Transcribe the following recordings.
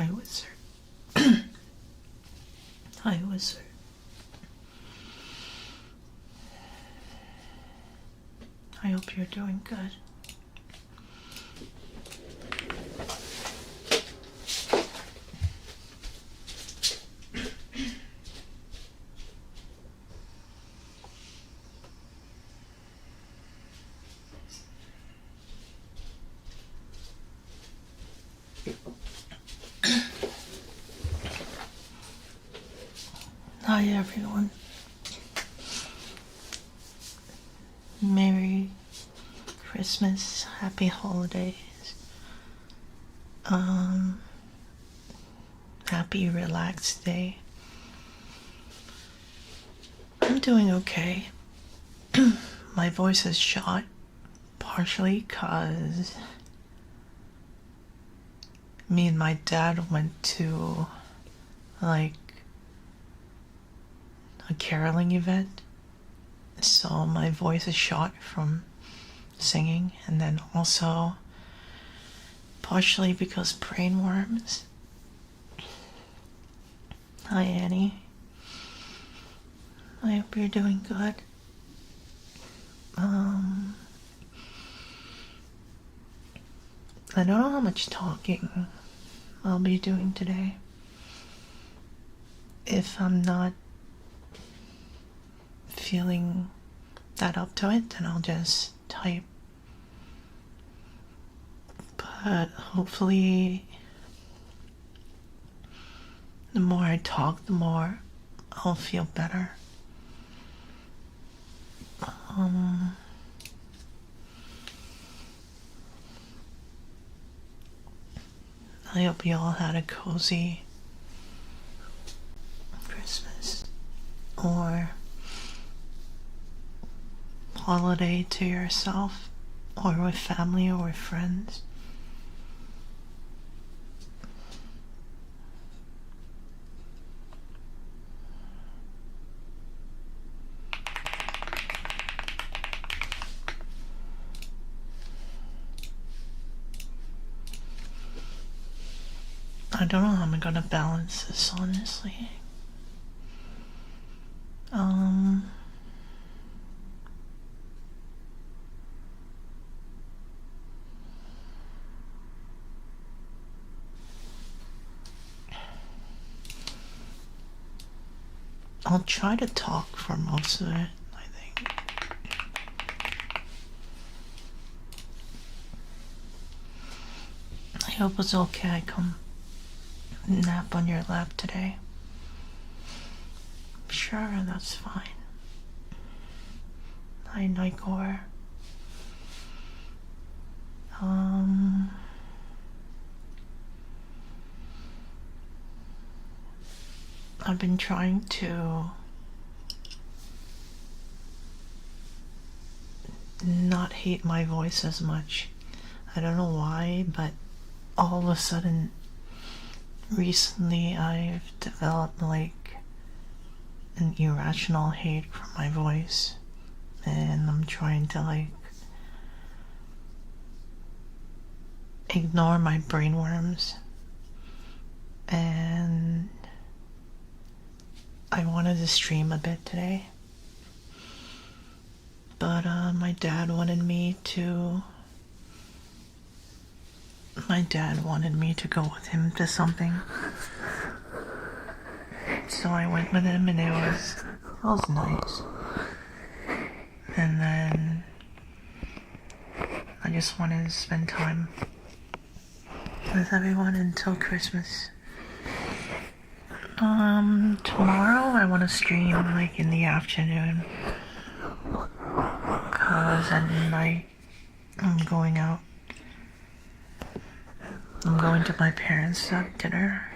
Hi, Wizard. Hi, Wizard. I hope you're doing good. Hi, everyone. Merry Christmas, happy holidays. Happy relaxed day. I'm doing okay. My voice is shot partially because me and my dad went to like a caroling event, so my voice is shot from singing, and then also partially because brain worms. Hi, Annie. I hope you're doing good. I don't know how much talking I'll be doing today. If I'm not feeling that up to it, then I'll just type. But hopefully, the more I talk, the more I'll feel better. I hope you all had a cozy Christmas or holiday to yourself, or with family or with friends. I don't know how I'm gonna balance this, honestly. I'll try to talk for most of it, I think. I hope it's okay I come nap on your lap today. Sure, that's fine. Hi, Nigor. I've been trying to not hate my voice as much. I don't know why, but all of a sudden, recently I've developed like an irrational hate for my voice, and I'm trying to like ignore my brainworms, and I wanted to stream a bit today, but my dad wanted me to go with him to something, so I went with him, and it was nice. And then I just wanted to spend time with everyone until Christmas. Tomorrow I want to stream like in the afternoon, cause at night I'm going out. I'm going to my parents' to have dinner,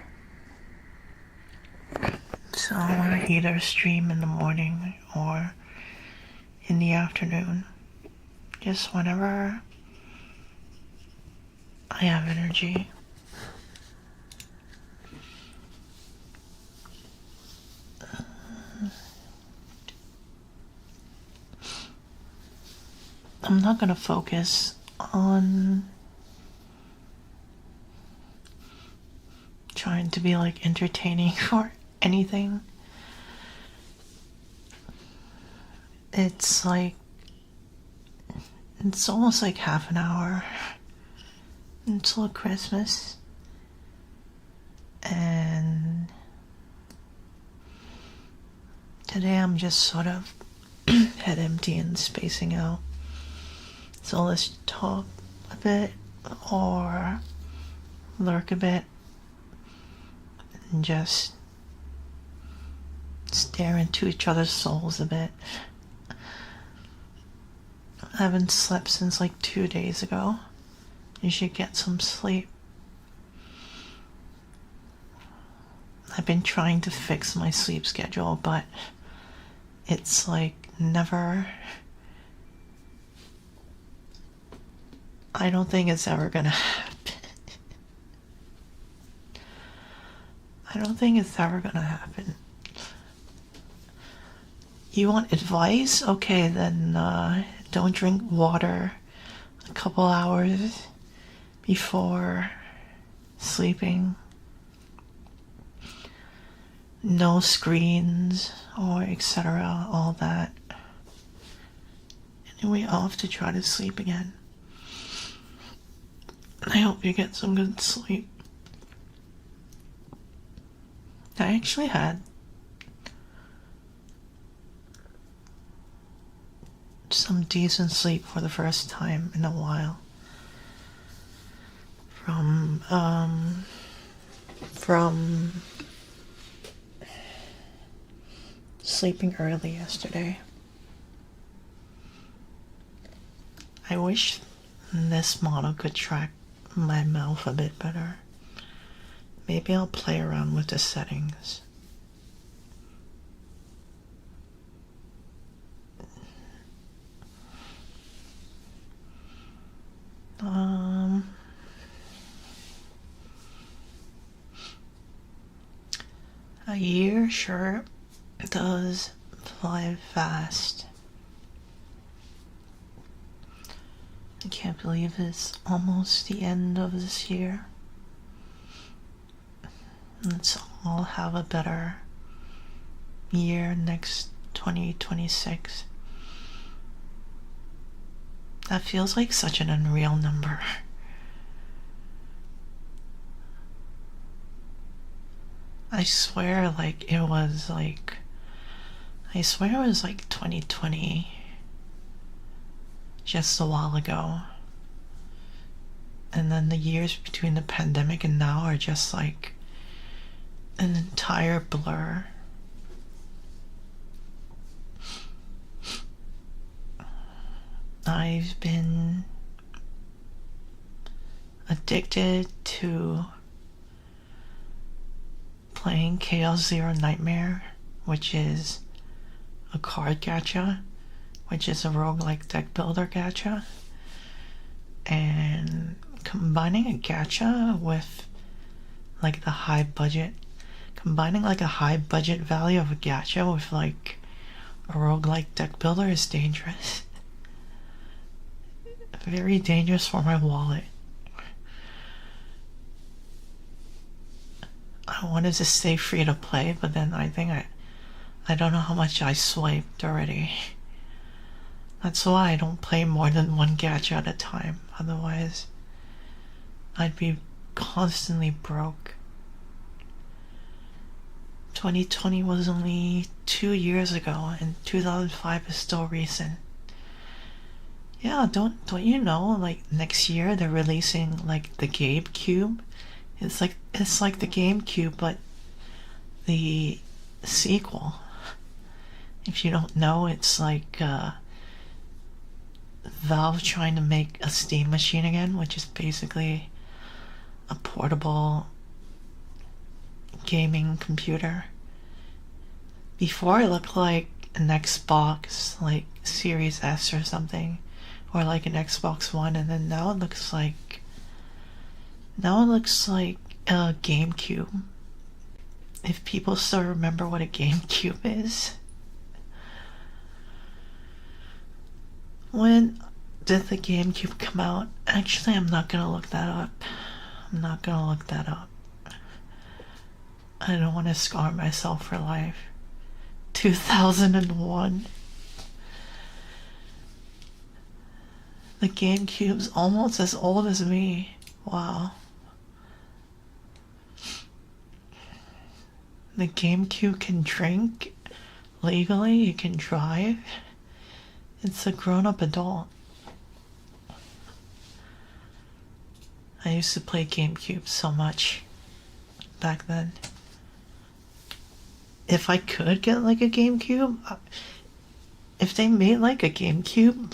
so I want to either stream in the morning or in the afternoon, just whenever I have energy. I'm not gonna focus on trying to be like entertaining or anything. It's like, it's almost like half an hour until Christmas. And today I'm just sort of head empty and spacing out. So let's talk a bit or lurk a bit and just stare into each other's souls a bit. I haven't slept since like 2 days ago. You should get some sleep. I've been trying to fix my sleep schedule, but it's like never. I don't think it's ever gonna happen. I don't think it's ever gonna happen. You want advice? Okay, then don't drink water a couple hours before sleeping. No screens or etc. All that. Anyway, off to try to sleep again. I hope you get some good sleep. I actually had some decent sleep for the first time in a while. From sleeping early yesterday. I wish this model could track my mouth a bit better. Maybe I'll play around with the settings. A year sure does fly fast. I can't believe it's almost the end of this year. Let's all have a better year next 2026. That feels like such an unreal number. I swear it was like 2020 just a while ago. And then the years between the pandemic and now are just like an entire blur. I've been addicted to playing Chaos Zero Nightmare, which is a card gacha, which is a roguelike deck builder gacha. And combining a gacha with like the high budget, combining like a high budget value of a gacha with like a roguelike deck builder is dangerous. Very dangerous for my wallet. I wanted to stay free to play, but then I think I don't know how much I swiped already. That's why I don't play more than one gacha at a time. Otherwise, I'd be constantly broke. 2020 was only 2 years ago, and 2005 is still recent. Yeah, don't you know? Like next year they're releasing like the GameCube. It's like the GameCube, but the sequel. If you don't know, it's like Valve trying to make a Steam machine again, which is basically a portable gaming computer. Before it looked like an Xbox, like Series S or something, or like an Xbox One, and then now it looks like a GameCube. If people still remember what a GameCube is. When did the GameCube come out? Actually, I'm not gonna look that up. I don't want to scar myself for life. 2001. The GameCube's almost as old as me. Wow. The GameCube can drink legally, you can drive. It's a grown-up adult. I used to play GameCube so much back then. If I could get like a GameCube, if they made like a GameCube,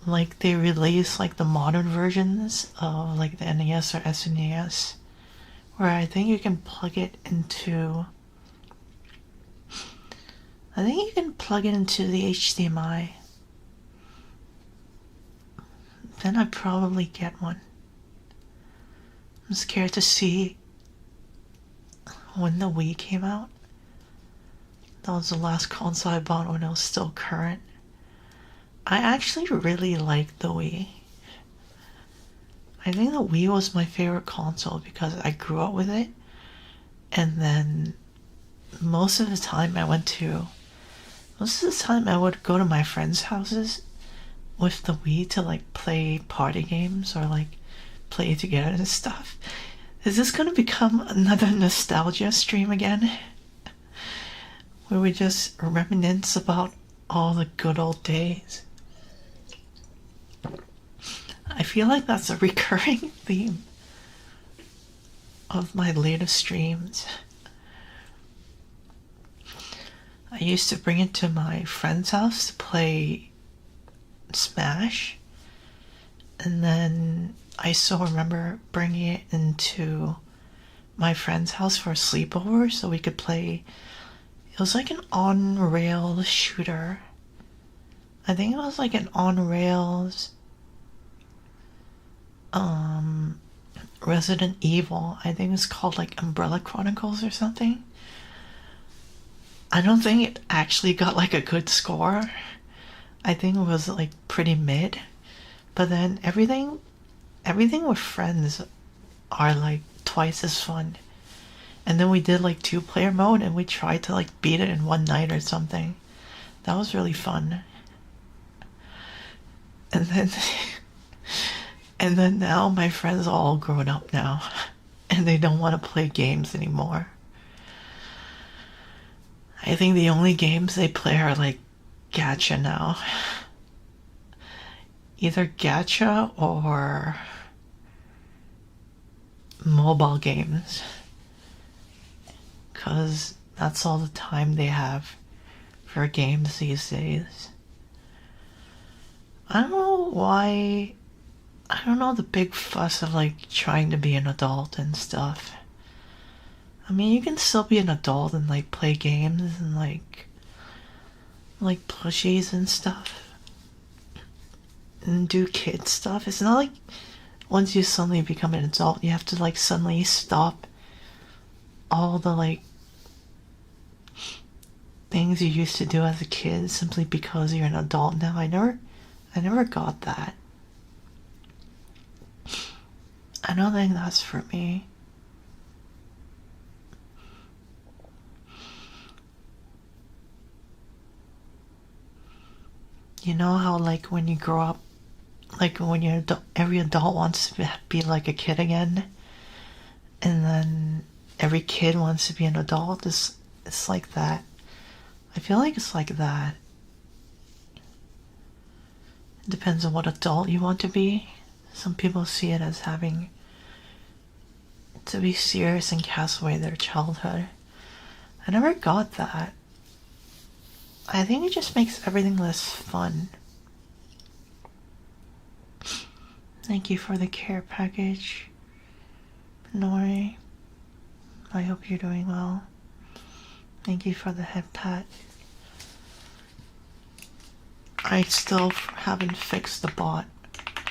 like they release like the modern versions of like the NES or SNES, where I think you can plug it into the HDMI. Then I'd probably get one. I'm scared to see when the Wii came out. That was the last console I bought when it was still current. I actually really liked the Wii. I think the Wii was my favorite console because I grew up with it. And then most of the time I would go to my friends' houses with the Wii to like play party games or like play together and stuff. Is this gonna become another nostalgia stream again? Where we just reminisce about all the good old days? I feel like that's a recurring theme of my latest streams. I used to bring it to my friend's house to play Smash, and then I still remember bringing it into my friend's house for a sleepover so we could play. It was like an on-rail shooter. I think it was like an on-rails Resident Evil. I think it's called like Umbrella Chronicles or something. I don't think it actually got like a good score. I think it was like pretty mid. But then everything with friends are like twice as fun. And then we did like 2-player mode and we tried to like beat it in one night or something. That was really fun. And then and then now my friends are all grown up now and they don't want to play games anymore. I think the only games they play are like gacha now. Either gacha or mobile games. Because that's all the time they have for games these days. I don't know why. I don't know the big fuss of like trying to be an adult and stuff. I mean, you can still be an adult and like play games and like plushies and stuff and do kid stuff. It's not like once you suddenly become an adult you have to like suddenly stop all the like things you used to do as a kid simply because you're an adult now. I never got that. I don't think that's for me. You know how like when you grow up, like when you're every adult wants to be like a kid again, and then every kid wants to be an adult. It's like that. I feel like it's like that. It depends on what adult you want to be. Some people see it as having to be serious and cast away their childhood. I never got that. I think it just makes everything less fun. Thank you for the care package, Nori. I hope you're doing well. Thank you for the head pat. I still haven't fixed the bot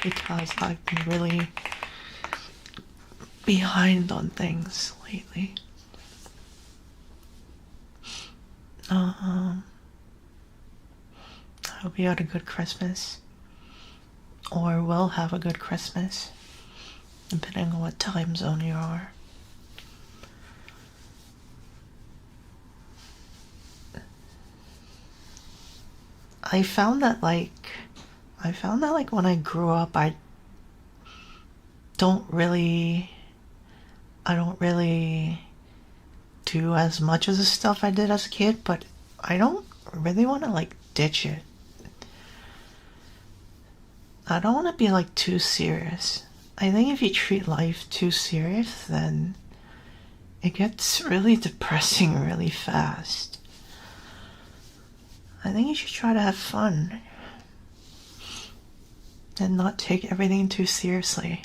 because I've been really behind on things lately. I hope you had a good Christmas, or will have a good Christmas, depending on what time zone you are. I found that when I grew up, don't really I don't really do as much of the stuff I did as a kid, but I don't really want to like ditch it. I don't want to be like too serious. I think if you treat life too serious, then it gets really depressing really fast. I think you should try to have fun and not take everything too seriously.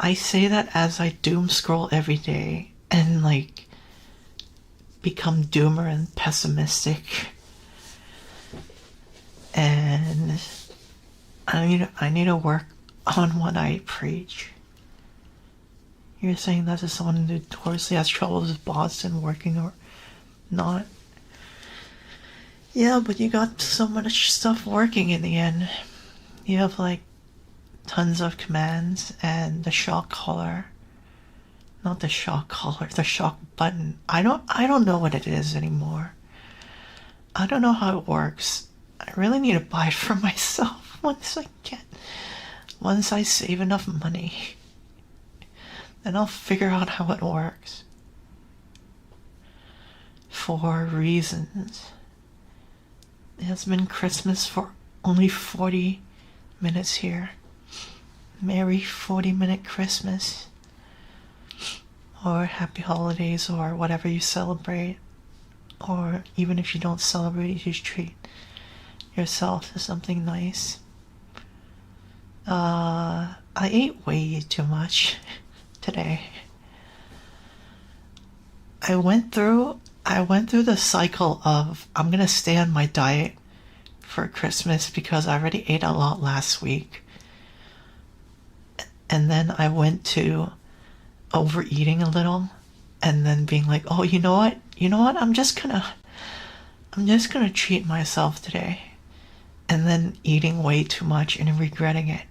I say that as I doom scroll every day and like become doomer and pessimistic. And I need to work on what I preach. You're saying that to someone who notoriously has trouble with his boss and working or not. Yeah, but you got so much stuff working in the end. You have like tons of commands and the shock collar. Not the shock collar, the shock button. I don't know what it is anymore. I don't know how it works. I really need to buy it for myself once I save enough money. Then I'll figure out how it works. For reasons. It has been Christmas for only 40 minutes here. Merry 40-minute Christmas. Or happy holidays, or whatever you celebrate. Or even if you don't celebrate, you treat yourself to something nice. I ate way too much today. I went through the cycle of I'm gonna stay on my diet for Christmas because I already ate a lot last week. And then I went to overeating a little and then being like, oh, you know what? I'm just gonna treat myself today. And then eating way too much and regretting it.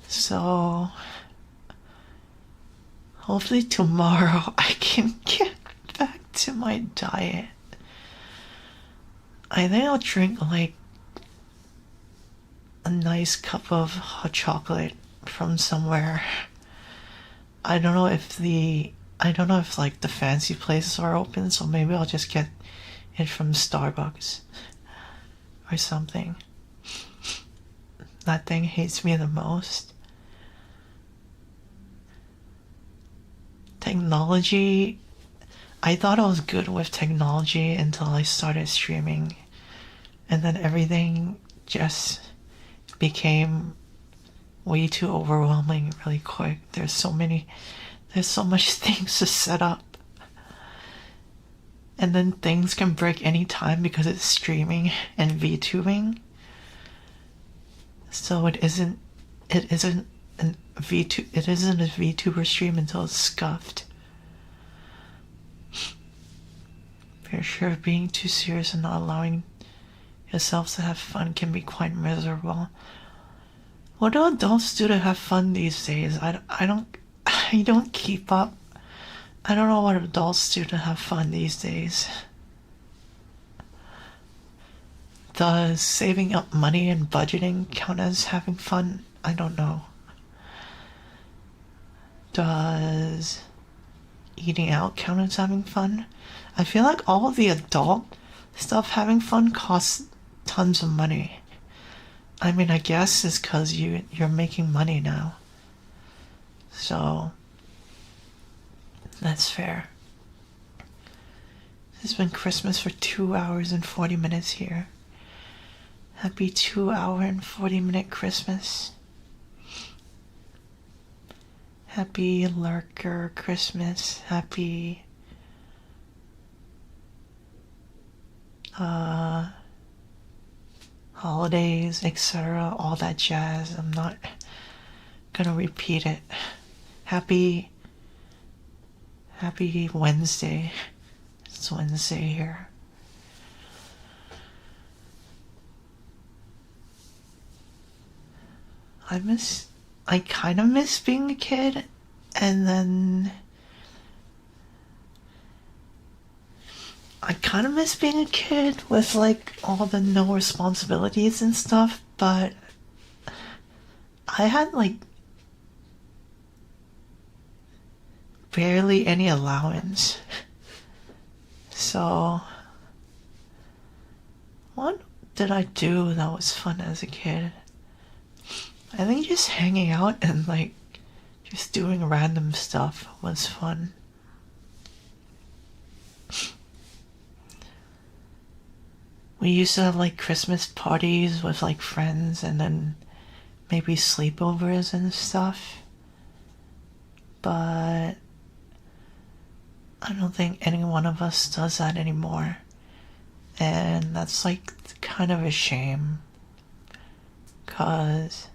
So hopefully tomorrow I can get back to my diet. I think I'll drink like a nice cup of hot chocolate from somewhere. I don't know if like the fancy places are open, so maybe I'll just get it from Starbucks or something. That thing hates me the most. Technology, I thought I was good with technology until I started streaming, and then everything just became way too overwhelming really quick. There's so much things to set up, and then things can break any time because it's streaming and VTubing. So it isn't a VTuber stream until it's scuffed. For sure, being too serious and not allowing yourselves to have fun can be quite miserable. What do adults do to have fun these days? I don't keep up. I don't know what adults do to have fun these days. Does saving up money and budgeting count as having fun? I don't know. Does eating out count as having fun? I feel like all of the adult stuff having fun costs tons of money. I mean, I guess it's because you're making money now. So that's fair. It's been Christmas for 2 hours and 40 minutes here. Happy 2 hour and 40-minute Christmas. Happy Lurker Christmas. Happy holidays, etc. All that jazz. I'm not gonna repeat it. Happy Wednesday. It's Wednesday here. I kind of miss being a kid, and then I kind of miss being a kid with like all the no responsibilities and stuff, but I had like barely any allowance. So, what did I do that was fun as a kid? I think just hanging out and like just doing random stuff was fun. We used to have like Christmas parties with like friends and then maybe sleepovers and stuff. But I don't think any one of us does that anymore. And that's like kind of a shame. Cause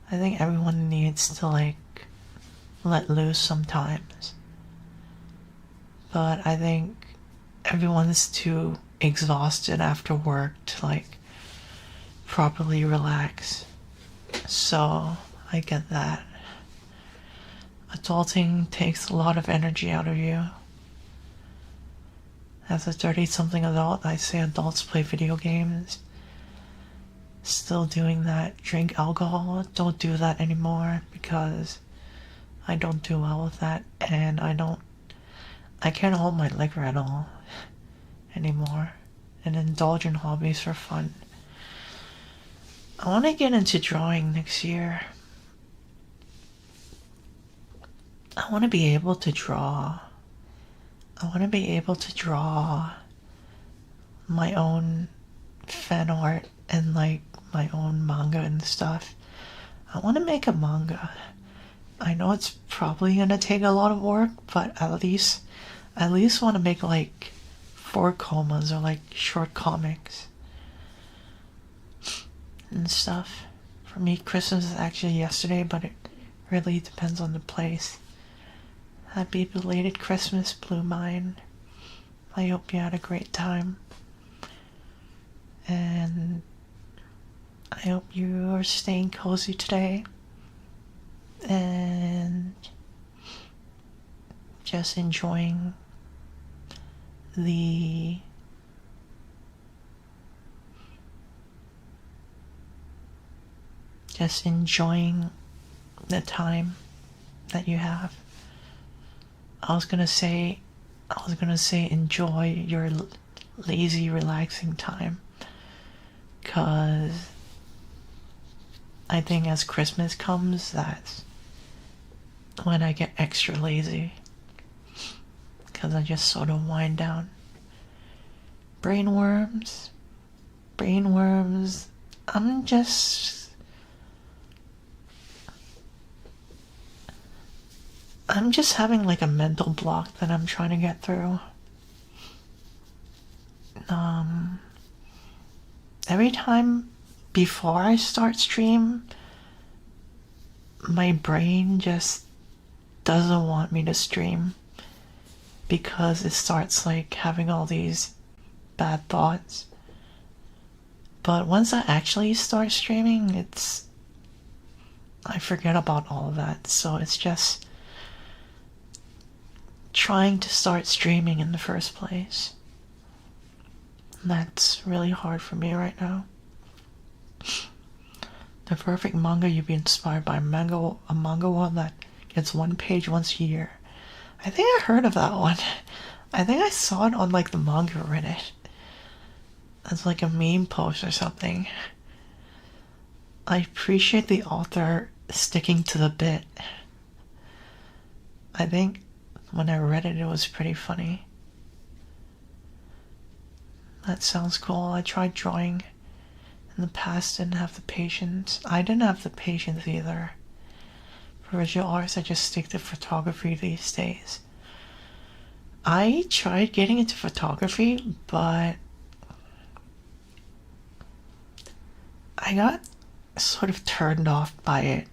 I think everyone needs to like let loose sometimes. But I think everyone's too exhausted after work to like properly relax. So I get that. Adulting takes a lot of energy out of you. As a 30-something adult, I say adults play video games. Still doing that, drink alcohol. Don't do that anymore because I don't do well with that, and I can't hold my liquor at all anymore and indulge in hobbies for fun. I want to get into drawing next year. I want to be able to draw. I want to be able to draw my own fan art and like my own manga and stuff. I want to make a manga. I know it's probably gonna take a lot of work, but at least want to make like 4 comas or like short comics and stuff. For me, Christmas is actually yesterday, but it really depends on the place. Happy belated Christmas, Blue Mind. I hope you had a great time. And I hope you are staying cozy today. And just enjoying the time that you have. I was gonna say enjoy your lazy, relaxing time, cause I think as Christmas comes, that's when I get extra lazy, cause I just sort of wind down. Brainworms. I'm just having like a mental block that I'm trying to get through. Every time before I start stream, my brain just doesn't want me to stream because it starts like having all these bad thoughts. But once I actually start streaming, I forget about all of that. So it's just trying to start streaming in the first place. That's really hard for me right now. The perfect manga you'd be inspired by, a manga one that gets 1 page once a year. I think I heard of that one. I think I saw it on like the manga Reddit. As like a meme post or something. I appreciate the author sticking to the bit. I think when I read it, it was pretty funny. That sounds cool. I tried drawing in the past, didn't have the patience. I didn't have the patience either. For visual arts, I just stick to photography these days. I tried getting into photography, but I got sort of turned off by it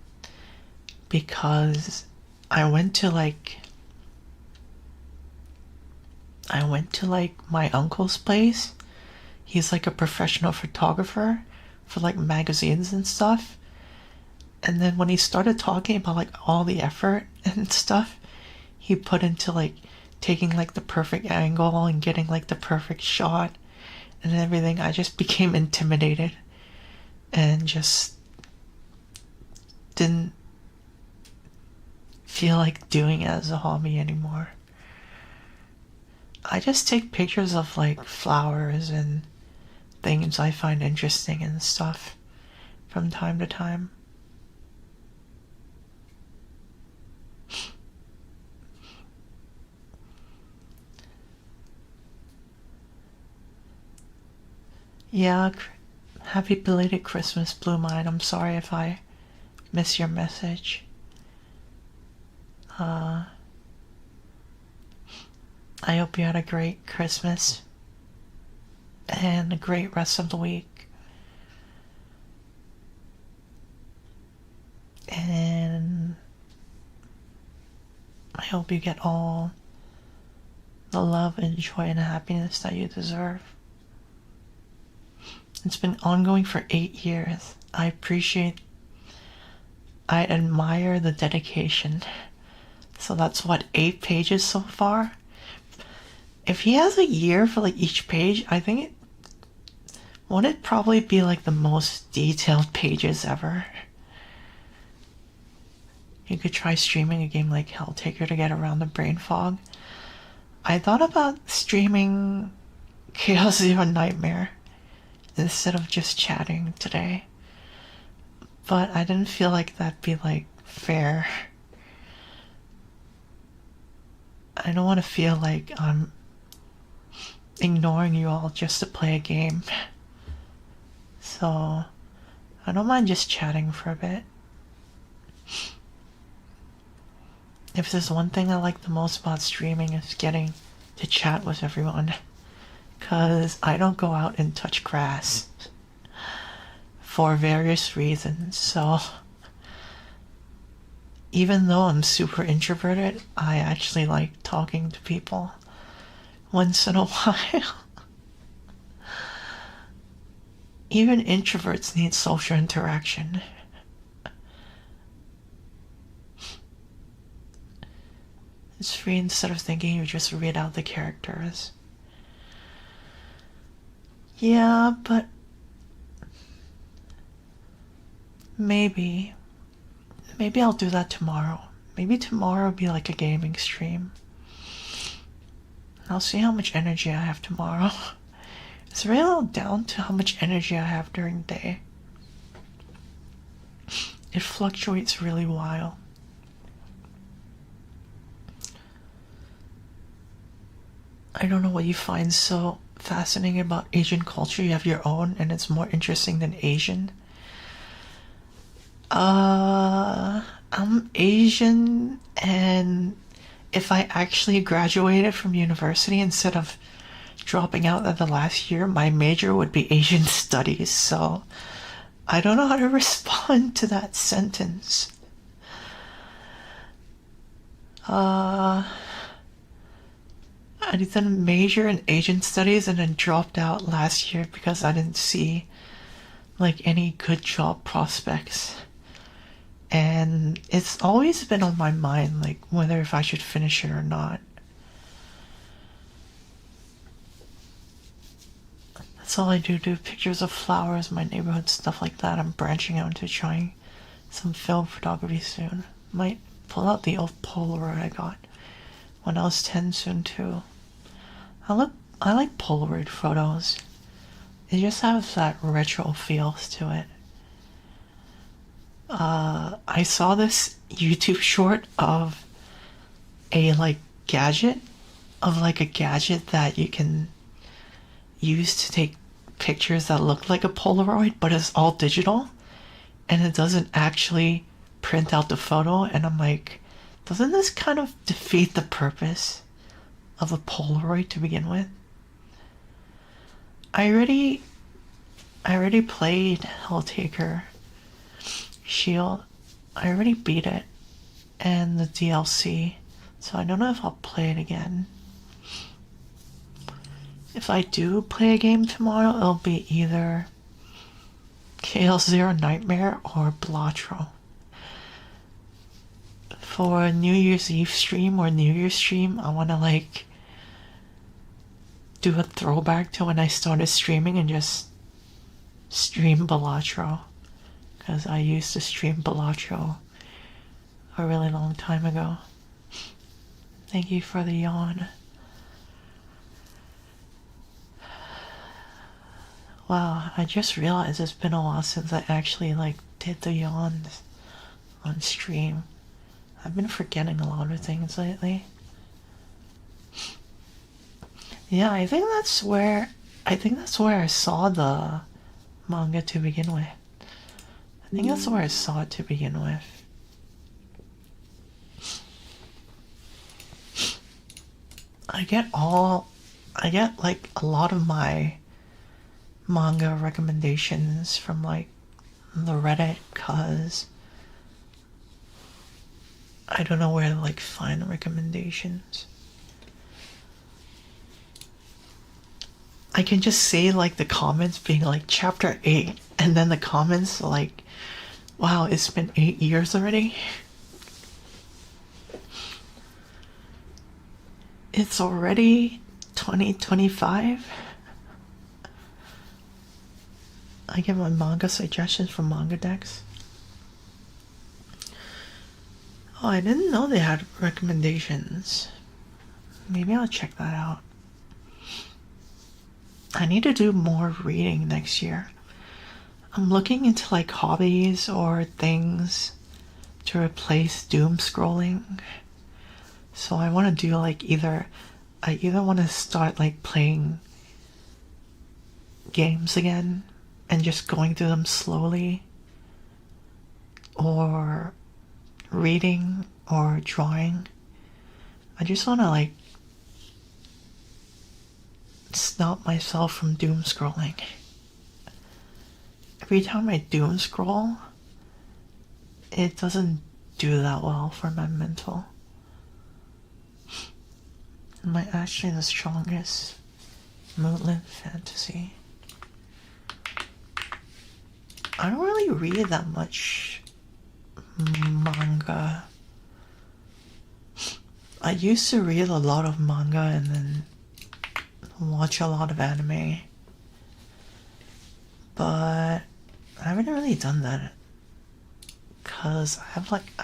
because I went to like my uncle's place. He's like a professional photographer for like magazines and stuff. And then when he started talking about like all the effort and stuff he put into like taking like the perfect angle and getting like the perfect shot and everything, I just became intimidated and just didn't feel like doing it as a hobby anymore. I just take pictures of like flowers and things I find interesting and stuff from time to time. Yeah, happy belated Christmas, Blue Mind. I'm sorry if I miss your message. I hope you had a great Christmas and a great rest of the week. And I hope you get all the love and joy and happiness that you deserve. It's been ongoing for 8 years. I admire the dedication. So that's what, 8 pages so far? If he has a year for like each page, I think wouldn't it probably be like the most detailed pages ever? You could try streaming a game like Helltaker to get around the brain fog. I thought about streaming Chaos Zero Nightmare instead of just chatting today, but I didn't feel like that'd be like fair. I don't want to feel like I'm ignoring you all just to play a game. So I don't mind just chatting for a bit. If there's one thing I like the most about streaming, is getting to chat with everyone. Because I don't go out and touch grass for various reasons. So even though I'm super introverted, I actually like talking to people once in a while. Even introverts need social interaction. It's free instead of thinking you just read out the characters. Yeah, but maybe I'll do that tomorrow. Maybe tomorrow will be like a gaming stream. I'll see how much energy I have tomorrow. It's really all down to how much energy I have during the day. It fluctuates really wild. I don't know what you find so fascinating about Asian culture. You have your own and it's more interesting than Asian. I'm Asian, and if I actually graduated from university instead of dropping out at the last year, my major would be Asian studies, so I don't know how to respond to that sentence. I did a major in Asian studies and then dropped out last year because I didn't see like any good job prospects. And it's always been on my mind, like whether if I should finish it or not. That's all I do pictures of flowers, my neighborhood, stuff like that. I'm branching out into trying some film photography soon. Might pull out the old Polaroid I got when I was 10 soon too. I like Polaroid photos. It just has that retro feels to it. I saw this YouTube short of a gadget that you can use to take pictures that look like a Polaroid, but it's all digital and it doesn't actually print out the photo. And I'm like, doesn't this kind of defeat the purpose of a Polaroid to begin with? I already played Helltaker Shield. I already beat it and the DLC, so I don't know if I'll play it again. If I do play a game tomorrow, it'll be either Chaos Zero Nightmare or Blatro. for New Year's Eve stream or New Year's stream, I want to like do a throwback to when I started streaming and just stream Balatro, because I used to stream Balatro a really long time ago. Thank you for the yawn. Wow, I just realized it's been a while since I actually like did the yawns on stream. I've been forgetting a lot of things lately. Yeah, I think that's where I saw the manga to begin with. I think that's where I saw it to begin with. I get like a lot of my manga recommendations from like the Reddit, cause I don't know where to like find recommendations. I can just see like the comments being like chapter 8, and then the comments like, wow, it's been 8 years already. It's already 2025. I get my manga suggestions from Manga Dex. Oh, I didn't know they had recommendations. Maybe I'll check that out. I need to do more reading next year. I'm looking into like hobbies or things to replace doom scrolling. So I want to do like I either want to start like playing games again and just going through them slowly, or reading or drawing. I just want to like stop myself from doom scrolling. Every time I doom scroll, it doesn't do that well for my mental. Am I actually the strongest? Moonlit fantasy. I don't really read that much manga. I used to read a lot of manga and then watch a lot of anime, but I haven't really done that because I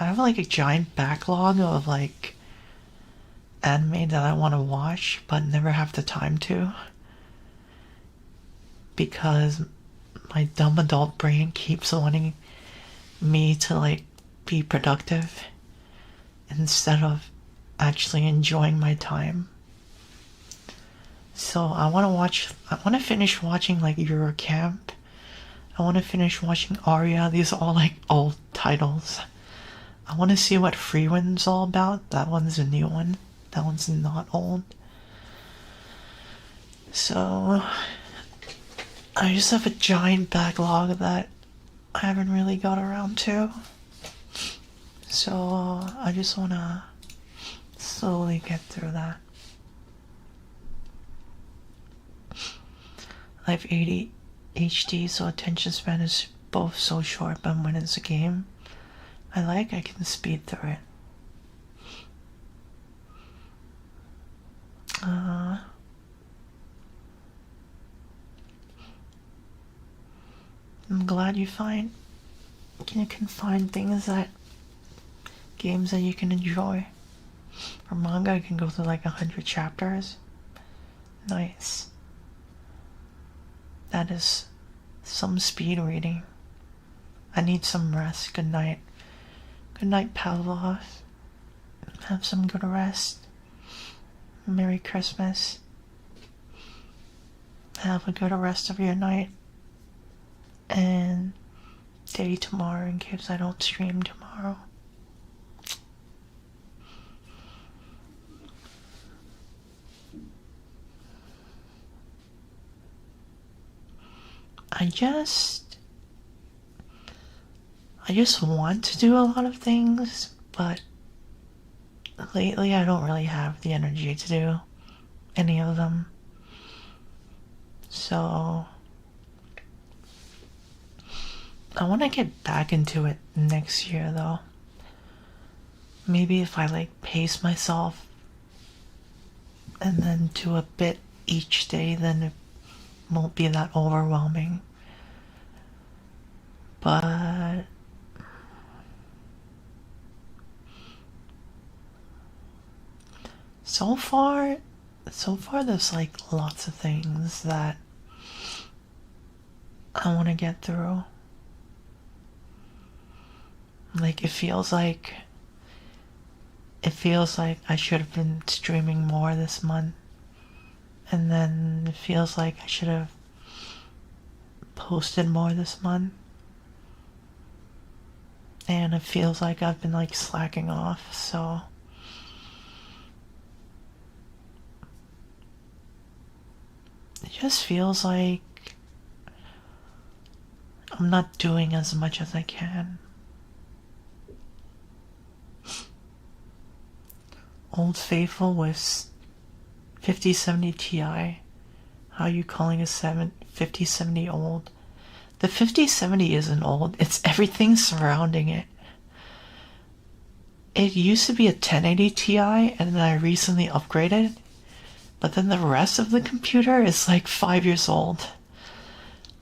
have like a giant backlog of like anime that I want to watch but never have the time to, because my dumb adult brain keeps wanting me to like be productive instead of actually enjoying my time. So I want to finish watching like Eurocamp. I want to finish watching Aria. These are all like old titles. I want to see what Freewind's all about. That one's a new one. That one's not old. So I just have a giant backlog that I haven't really got around to. So I just want to slowly get through that. I have ADHD, so attention span is both so short, but when it's a game I can speed through it. I'm glad you can find things games that you can enjoy. For manga, I can go through like 100 chapters. Nice. That is some speed reading. I need some rest. Good night. Good night, Pavlov. Have some good rest. Merry Christmas. Have a good rest of your night and day tomorrow in case I don't stream tomorrow. I just want to do a lot of things, but lately I don't really have the energy to do any of them. So I want to get back into it next year though. maybe if I like pace myself and then do a bit each day, then it won't be that overwhelming. But so far, there's like lots of things that I want to get through. Like it feels like I should have been streaming more this month. And then it feels like I should have posted more this month. And it feels like I've been like slacking off, so it just feels like I'm not doing as much as I can. Old Faithful with 5070 Ti. How are you calling a 5070 old? The 5070 isn't old, it's everything surrounding it. It used to be a 1080 Ti, and then I recently upgraded, but then the rest of the computer is like 5 years old.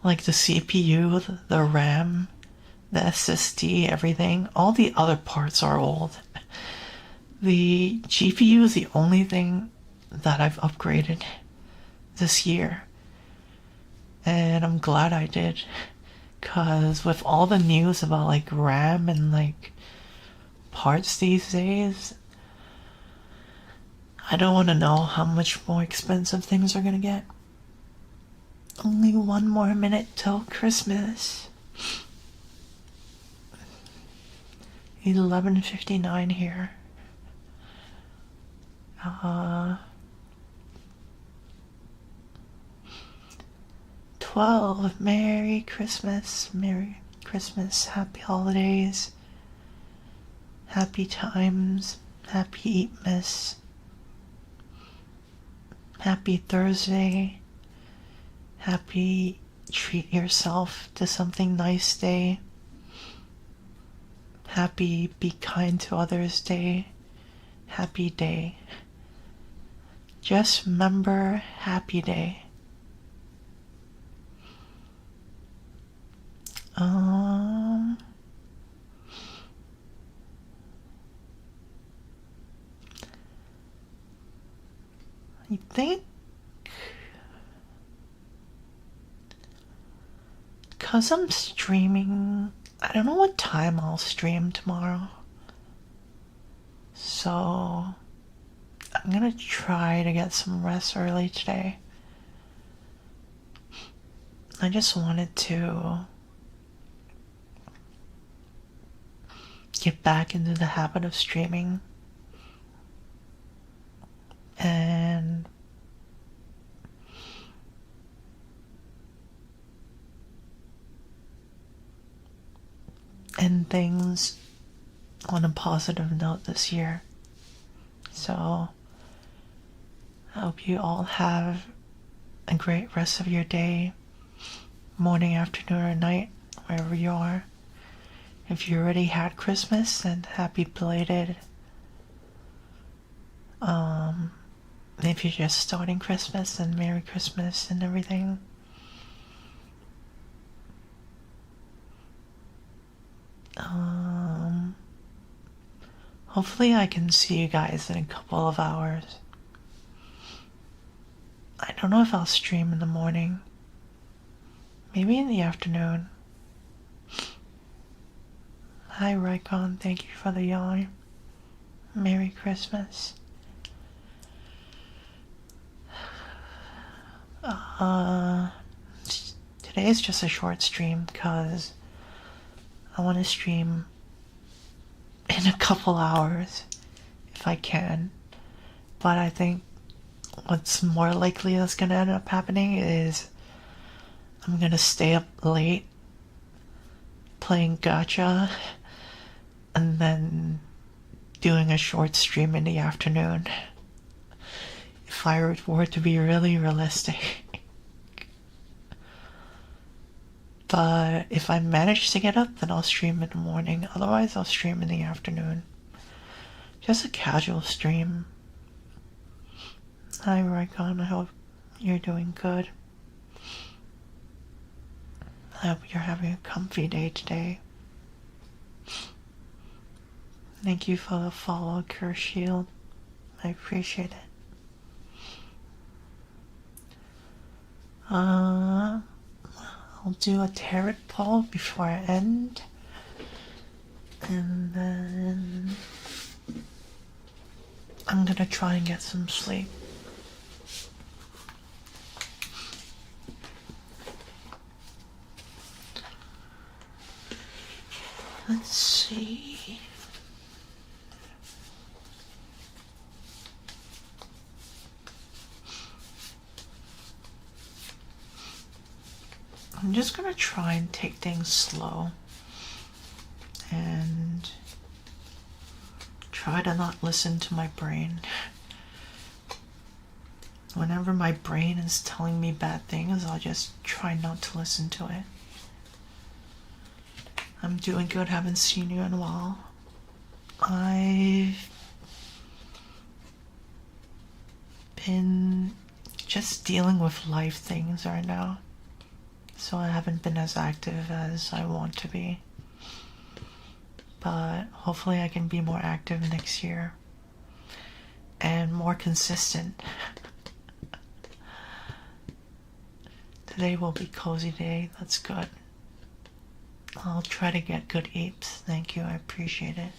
Like the CPU, the RAM, the SSD, everything, all the other parts are old. The GPU is the only thing that I've upgraded this year. And I'm glad I did. Because with all the news about like RAM and like parts these days, I don't want to know how much more expensive things are going to get. Only one more minute till Christmas. 11:59 here. 12. Merry Christmas. Merry Christmas. Happy holidays. Happy times. Happy Eatmas. Happy Thursday. Happy treat yourself to something nice day. Happy be kind to others day. Happy day. Just remember, happy day. I think because I'm streaming, I don't know what time I'll stream tomorrow. So I'm gonna try to get some rest early today. I just wanted to get back into the habit of streaming. And end things on a positive note this year. So I hope you all have a great rest of your day, morning, afternoon, or night, wherever you are. If you already had Christmas, then happy belated. If you're just starting Christmas, then Merry Christmas and everything. Hopefully I can see you guys in a couple of hours. I don't know if I'll stream in the morning. Maybe in the afternoon. Hi Rycon, thank you for the yawn. Merry Christmas. Today is just a short stream because I want to stream in a couple hours if I can. But I think what's more likely that's going to end up happening is I'm going to stay up late playing gacha and then doing a short stream in the afternoon. If I were to be really realistic. But if I manage to get up, then I'll stream in the morning. Otherwise, I'll stream in the afternoon. just a casual stream. Hi, Raikon. I hope you're doing good. I hope you're having a comfy day today. Thank you for the follow, Shield. I appreciate it. I'll do a tarot pull before I end. And then I'm gonna try and get some sleep. Let's see. I'm just gonna try and take things slow and try to not listen to my brain. Whenever my brain is telling me bad things, I'll just try not to listen to it. I'm doing good, haven't seen you in a while. I've been just dealing with life things right now, so I haven't been as active as I want to be. But hopefully I can be more active next year and more consistent. Today will be cozy day, that's good. I'll try to get good eats. Thank you, I appreciate it.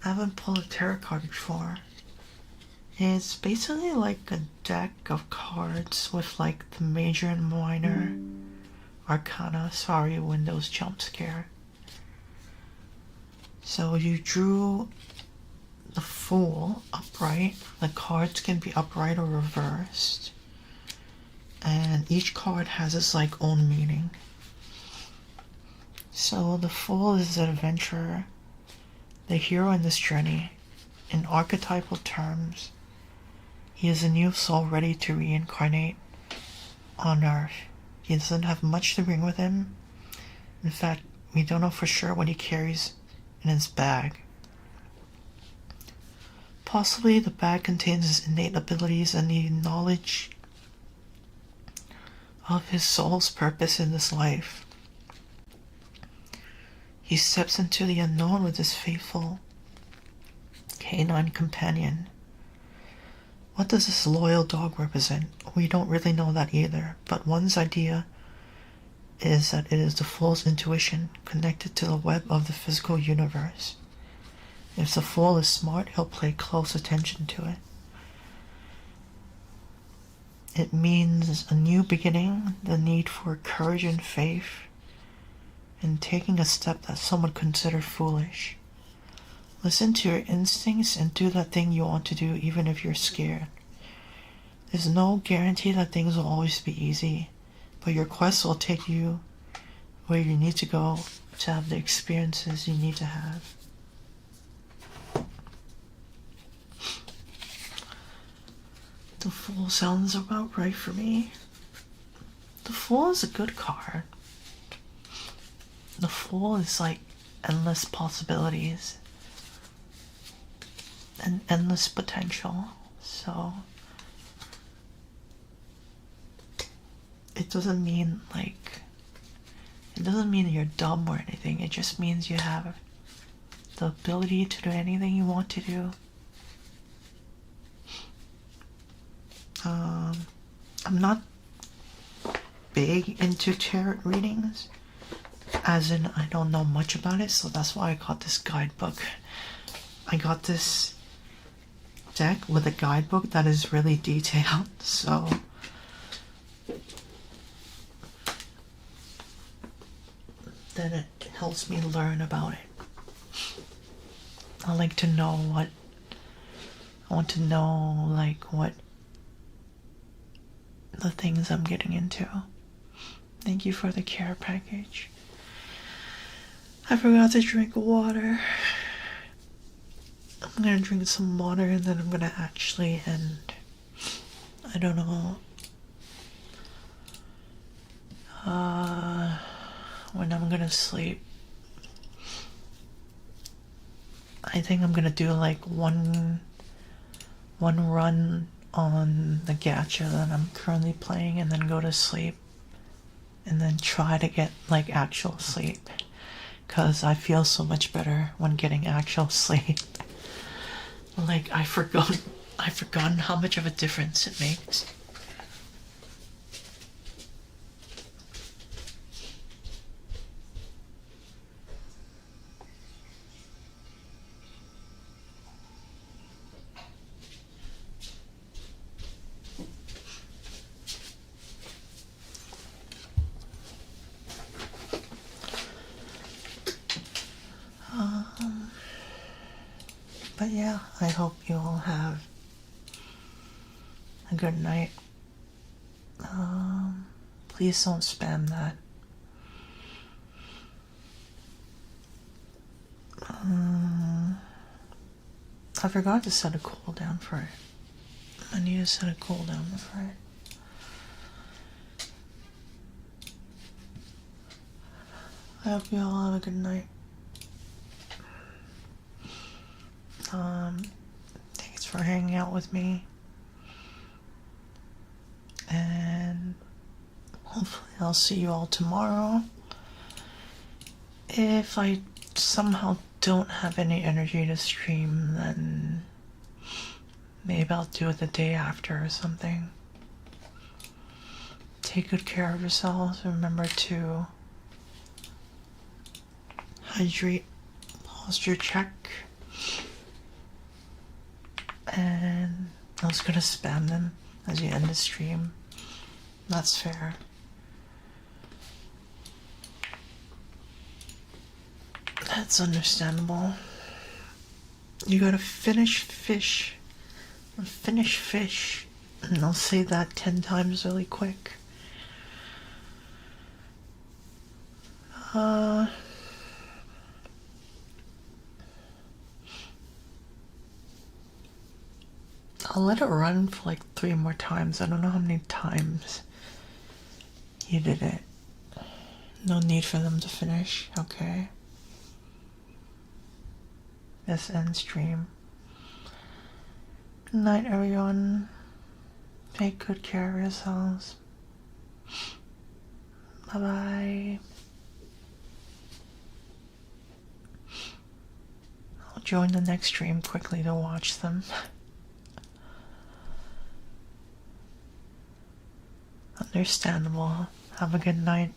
I haven't pulled a tarot card before. It's basically like a deck of cards with like the major and minor arcana. Sorry, Windows jump scare. So you drew the Fool upright. The cards can be upright or reversed. And each card has its like own meaning. So the Fool is an adventurer, the hero in this journey. In archetypal terms, he is a new soul ready to reincarnate on Earth. He doesn't have much to bring with him. In fact, we don't know for sure what he carries in his bag. Possibly the bag contains his innate abilities and the knowledge of his soul's purpose in this life. He steps into the unknown with his faithful canine companion. What does this loyal dog represent? We don't really know that either, but one's idea is that it is the Fool's intuition connected to the web of the physical universe. If the Fool is smart, he'll pay close attention to it. It means a new beginning, the need for courage and faith, and taking a step that some would consider foolish. Listen to your instincts and do that thing you want to do even if you're scared. There's no guarantee that things will always be easy, but your quest will take you where you need to go to have the experiences you need to have. The Fool sounds about right for me. The Fool is a good card. The Fool is like endless possibilities and endless potential. So it doesn't mean you're dumb or anything. It just means you have the ability to do anything you want to do. I'm not big into tarot readings, as in I don't know much about it, so that's why I got this guidebook. I got this deck with a guidebook that is really detailed, so then it helps me learn about it. I like to know what I want to know, like what the things I'm getting into. Thank you for the care package. I forgot to drink water. I'm gonna drink some water and then I'm gonna actually end. I don't know when I'm gonna sleep. I think I'm gonna do like one run on the gacha that I'm currently playing and then go to sleep and then try to get like actual sleep, because I feel so much better when getting actual sleep. Like I've forgotten how much of a difference it makes. But yeah, I hope you all have a good night. Please don't spam that. I forgot to set a cooldown for it. I need to set a cooldown for it. I hope you all have a good night. Thanks for hanging out with me. And hopefully I'll see you all tomorrow. If I somehow don't have any energy to stream, then maybe I'll do it the day after or something. Take good care of yourselves. Remember to hydrate, posture check. And I was gonna spam them as you end the stream. That's fair. That's understandable. You gotta finish fish. Finish fish. And I'll say that 10 times really quick. I'll let it run for like 3 more times. I don't know how many times you did it. No need for them to finish, okay? This end stream. Good night, everyone. Take good care of yourselves. Bye-bye. I'll join the next stream quickly to watch them. Understandable. Have a good night.